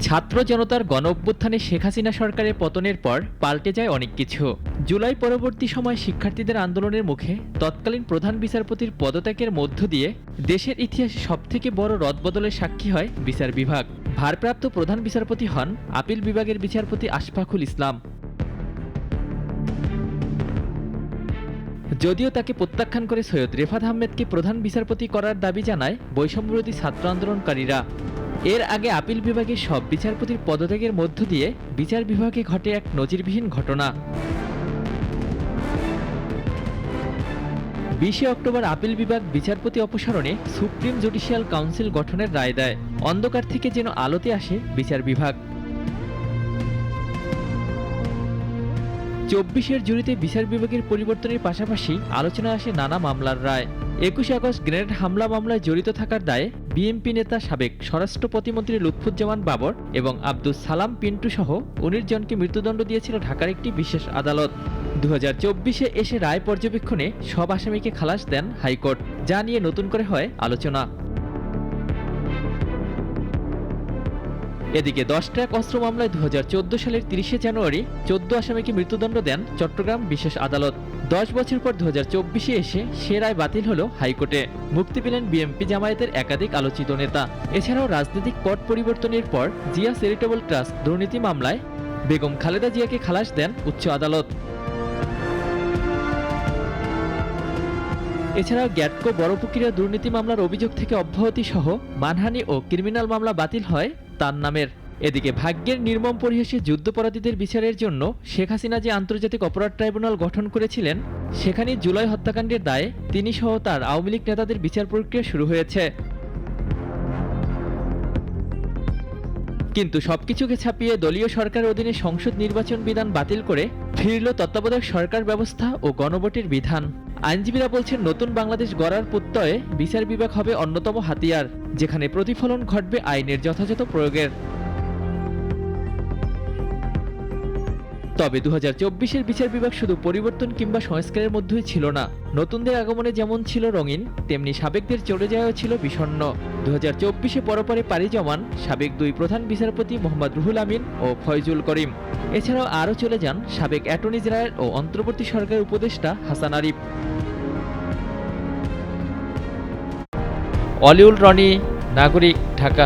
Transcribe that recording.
ছাত্র জনতার গণ অভ্যুত্থানে শেখ হাসিনা সরকারের পতনের পর পাল্টে যায় অনেক কিছু। জুলাই পরবর্তী সময় শিক্ষার্থীদের আন্দোলনের মুখে তৎকালীন প্রধান বিচারপতির পদত্যাগের মধ্য দিয়ে দেশের ইতিহাসে সবথেকে বড় রদবদলের সাক্ষী হয় বিচার বিভাগ। ভারপ্রাপ্ত প্রধান বিচারপতি হন আপিল বিভাগের বিচারপতি আশফাকুল ইসলাম। যদিও তাকে প্রত্যাখ্যান করে সৈয়দ রেফাত আহমেদকে প্রধান বিচারপতি করার দাবি জানায় বৈষম্যবিরোধী ছাত্র আন্দোলনকারীরা। এর আগে আপিল বিভাগের সব বিচারপতির পদত্যাগের মধ্য দিয়ে বিচার বিভাগে ঘটে এক নজিরবিহীন ঘটনা। 20 অক্টোবর আপিল বিভাগ বিচারপতি অপসারণে সুপ্রিম জুডিশিয়াল কাউন্সিল গঠনের রায় দেয়। অন্ধকার থেকে যেন আলোতে আসে বিচার বিভাগ। 24 জুরিতে বিচার বিভাগের পরিবর্তনের পাশাপাশি আলোচনায় আসে নানা মামলার রায়। 21 আগস্ট গ্রেনেড হামলা মামলায় জড়িত থাকার দায়ে বিএনপি নেতা সাবেক স্বরাষ্ট্র প্রতিমন্ত্রী লুৎফুজ্জামান বাবর এবং আব্দুস সালাম পিন্টু সহ 19 জনকে মৃত্যুদণ্ড দিয়েছিল ঢাকার একটি বিশেষ আদালত। 2024-এ এসে রায় পর্যবেক্ষণে সব আসামিকে খালাস দেন হাইকোর্ট, যা নিয়ে নতুন করে হয় আলোচনা। এদিকে 10 ট্রাক অস্ত্র মামলায় 2014 সালের 30 জানুয়ারি 14 আসামিকে মৃত্যুদণ্ড দেন চট্টগ্রাম বিশেষ আদালত। 10 বছর পর 2024-এ এসে সে রায় বাতিল হল হাইকোর্টে। মুক্তি পেলেন বিএনপি জামায়াতের একাধিক আলোচিত নেতা। এছাড়াও রাজনৈতিক পট পরিবর্তনের পর জিয়া চ্যারিটেবল ট্রাস্ট দুর্নীতি মামলায় বেগম খালেদা জিয়াকে খালাস দেন উচ্চ আদালত। এছাড়াও গ্যাটকো বড় পুকুরিয়া দুর্নীতি মামলার অভিযোগ থেকে অব্যাহতি সহ মানহানি ও ক্রিমিনাল মামলা বাতিল হয় তার নামের। এদিকে ভাগ্যের নির্মম পরিহাসে যুদ্ধাপরাধীদের বিচারের জন্য শেখ হাসিনা যে আন্তর্জাতিক অপরাধ ট্রাইব্যুনাল গঠন করেছিলেন, সেখানে জুলাই হত্যাকাণ্ডের দায়ে তিনি সহ তার আওয়ামী লীগ নেতাদের বিচার প্রক্রিয়া শুরু হয়েছে। কিন্তু সবকিছুকে ছাপিয়ে দলীয় সরকারের অধীনে সংসদ নির্বাচন বিধান বাতিল করে ফিরল তত্ত্বাবধায়ক সরকার ব্যবস্থা ও গণভোটের বিধান। আইনজীবীরা বলছেন, নতুন বাংলাদেশ গড়ার প্রত্যয়ে বিচার বিভাগ হবে অন্যতম হাতিয়ার, যেখানে প্রতিফলন ঘটবে আইনের যথাযথ প্রয়োগের। তবে 2024-এর বিচার বিভাগ শুধু পরিবর্তন কিংবা সংস্কারের মধ্যেই ছিল না। নতুনদের আগমনে যেমন ছিল রঙিন, তেমনি সাবেকদের চলে যাওয়াও ছিল বিষণ্ণ। 2024-এ পরপরে পাড়ি জমান সাবেক 2 প্রধান বিচারপতি মোহাম্মদ রুহুল আমিন ও ফয়জুল করিম। এছাড়াও আরও চলে যান সাবেক অ্যাটর্নি জেনারেল ও অন্তর্বর্তী সরকারের উপদেষ্টা হাসান আরিফ। অলিউল রনি, নাগরিক, ঢাকা।